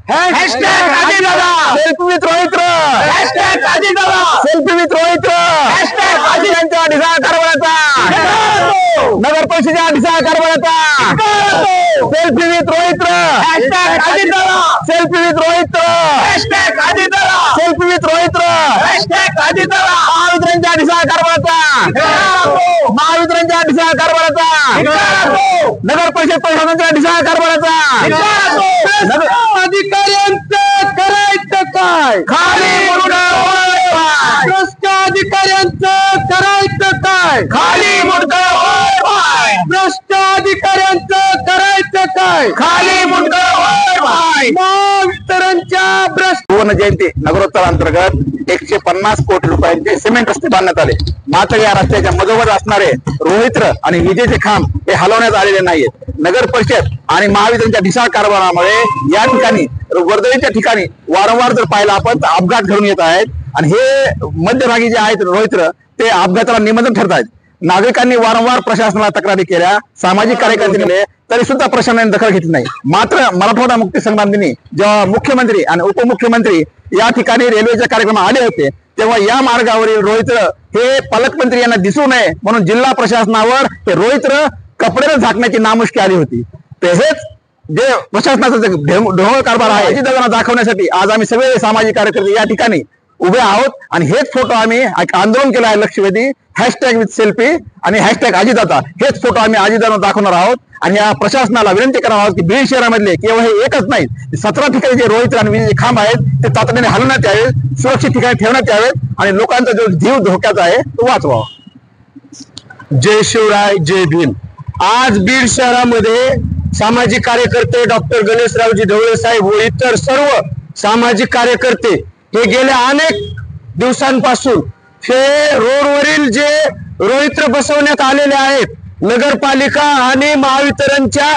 Hashtag Ajitdada, selfie with रोहित्र, hashtag Ajitdada, selfie with रोहित्र, hashtag अजितांच्या ढिसाळ कारभाराचा, नगर परिषदेच्या ढिसाळ कारभाराचा, सेल्फी विथ रोहित्र, हॅशटॅग अजितदादा, सेल्फी विथ रोहित्र, हॅशटॅग अजितदादा, सेल्फी विथ रोहित्र, हॅशटॅग अजितदादा, महावितरणच्या ढिसाळ कारभाराचा, महावितरणच्या ढिसाळ कारभाराचा, नगर परिषद प्रशासनाच्या ढिसाळ कारभाराचा, अधिकाऱ्यांचं करायचं काय? खाली मुंडकं वर पाय, भ्रष्ट अधिकाऱ्यांचं करायचं काय? खाली मुंडकं वर पाय, भ्रष्ट अधिकाऱ्यांचं करायचं काय? खाली मुंडकं वर पाय. महावितरणच्या भ्रष्ट सुवर्ण जयंती नगरोत्तर अंतर्गत 150 कोटी रुपयांचे सिमेंट रस्ते बांधण्यात आले. मात्र या रस्त्याच्या मधोमध असणारे रोहित्र आणि विजेचे खांब हे हलवण्यात आलेले नाहीत. नगर परिषद आणि महावितरणच्या ढिसाळ कारभारामुळे या ठिकाणी वर्दळीच्या ठिकाणी वारंवार जर पाहिलं आपण तर अपघात घडून येत आहेत आणि हे मध्यभागी जे आहेत रोहित्र ते अपघाताला निमंत्रण ठरत आहेत. नागरिकांनी वारंवार प्रशासनाला तक्रारी केल्या, सामाजिक कार्यकर्त्यांनी तरी सुद्धा प्रशासनाने दखल घेतली नाही. मात्र मराठवाडा मुक्ती संग्राम दिनी जेव्हा मुख्यमंत्री आणि उपमुख्यमंत्री या ठिकाणी रेल्वेच्या कार्यक्रमात आले होते तेव्हा या मार्गावरील रोहित्र हे पालकमंत्री यांना दिसू नये म्हणून जिल्हा प्रशासनावर हे रोहित्र कपड्याने झाकण्याची नामुष्की आली होती. तर हेच जे प्रशासनाचा ढोंग कारभार आहे अजितदादांना दाखवण्यासाठी आज आम्ही सगळे सामाजिक कार्यकर्ते या ठिकाणी उभे आहोत आणि हेच फोटो आम्ही आंदोलन केलं आहे लक्षवेधी हॅशटॅग विथ सेल्फी आणि हॅशटॅग अजितदादा हेच फोटो आम्ही अजितदादांना दाखवणार आहोत आणि या प्रशासनाला विनंती करणार आहोत की बीड शहरामधले केवळ हे एकच नाही 17 ठिकाणी जे रोहित्र आणि विजेचे खांब आहेत ते तातडीने हलवण्यात यावेत, सुरक्षित ठिकाणी ठेवण्यात यावेत आणि लोकांचा जो जीव धोक्याचा आहे तो वाचवावा. जय शिवराय, जय भीम. आज बीड शहरामध्ये सामाजिक कार्यकर्ते डॉक्टर गणेशरावजी ढवळे साहेब व इतर सर्व सामाजिक कार्यकर्ते हे गेल्या अनेक दिवसांपासून हे रोडवरील जे रोहित्र बसवण्यात आलेले आहेत नगरपालिका आणि महावितरणच्या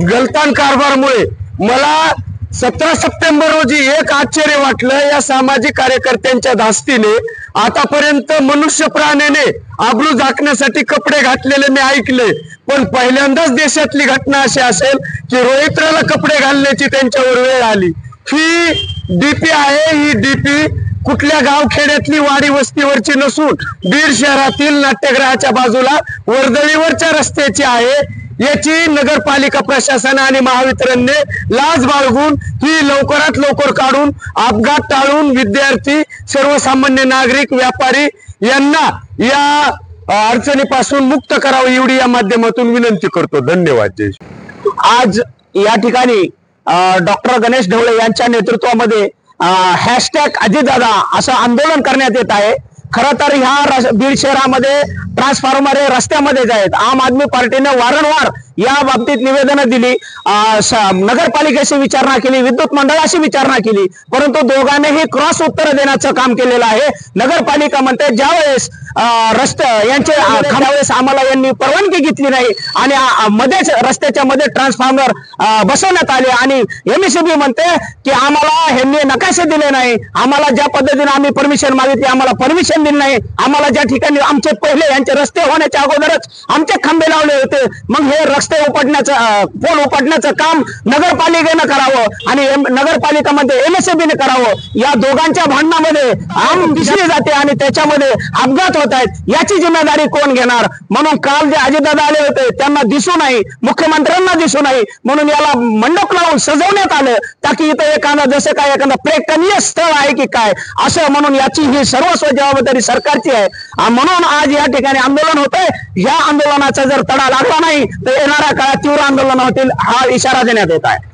गलतान कारभारामुळे मला 17 सप्टेंबर रोजी एक आश्चर्य वाटलं. या सामाजिक कार्यकर्त्यांच्या धास्तीने आतापर्यंत मनुष्य प्राण्याने आबरू झाकण्यासाठी कपडे घातलेले मी ऐकले, पण पहिल्यांदाच देशातली घटना अशी असेल की रोहित्राला कपडे घालण्याची त्यांच्यावर वेळ आली. ही डीपी आहे, ही डीपी कुठल्या गावखेड्यातली वाडी वस्तीवरची नसून बीड शहरातील नाट्यगृहाच्या बाजूला वर्दळीवरच्या रस्त्याची आहे. याची नगरपालिका प्रशासन आणि महावितरणने लाज बाळगून ही लवकरात लवकर काढून अपघात टाळून विद्यार्थी सर्वसामान्य नागरिक व्यापारी यांना या अडचणीपासून मुक्त करावं एवढी या माध्यमातून विनंती करतो. धन्यवाद. आज या ठिकाणी डॉक्टर गणेश ढवळे यांच्या नेतृत्वामध्ये हॅशटॅग अजितदादा असं आंदोलन करण्यात येत आहे. खरं तर ह्या बीड शहरामध्ये ट्रान्सफॉर्मर हे रस्त्यामध्येच आहेत. आम आदमी पार्टीने वारंवार या बाबतीत निवेदनं दिली, नगरपालिकेशी विचारणा केली, विद्युत मंडळाशी विचारणा केली, परंतु दोघांनीही क्रॉस उत्तर देण्याचं काम केलेलं आहे. नगरपालिका म्हणते ज्यावेळेस रस्ते यांचे त्यावेळेस आम्हाला यांनी परवानगी घेतली नाही आणि मध्येच रस्त्याच्या मध्ये ट्रान्सफॉर्मर बसवण्यात आले आणि एमएससीबी म्हणते की आम्हाला ह्यांनी नकाशे दिले नाही, आम्हाला ज्या पद्धतीने आम्ही परमिशन मागितली आम्हाला परमिशन दिली नाही, आम्हाला ज्या ठिकाणी आमचे पहिले यांचे रस्ते होण्याच्या अगोदरच आमचे खंबे लावले होते. मग हे रस्ते उपटण्याचं पोल उपटण्याचं काम नगरपालिकेनं करावं आणि नगरपालिकामध्ये एमएससीबीने करावं. या दोघांच्या भांडणामध्ये आम दिसली जाते आणि त्याच्यामध्ये अपघात होत आहेत. याची जिम्मेदारी कोण घेणार? म्हणून काल जे अजितदादा आले होते त्यांना दिसू नाही, मुख्यमंत्र्यांना दिसू नाही म्हणून याला मंडप लावून सजवण्यात आलं ताकी इथं एखादा जसं काय एखादा प्रेक्षणीय स्थळ आहे की काय असं म्हणून याची ही सर्वस्व जबाबदारी सरकारची आहे. म्हणून आज या ठिकाणी आंदोलन होतंय. या आंदोलनाचा जर तडा लागला नाही तर येणाऱ्या काळात तीव्र आंदोलन होतील हा इशारा देण्यात येत आहे.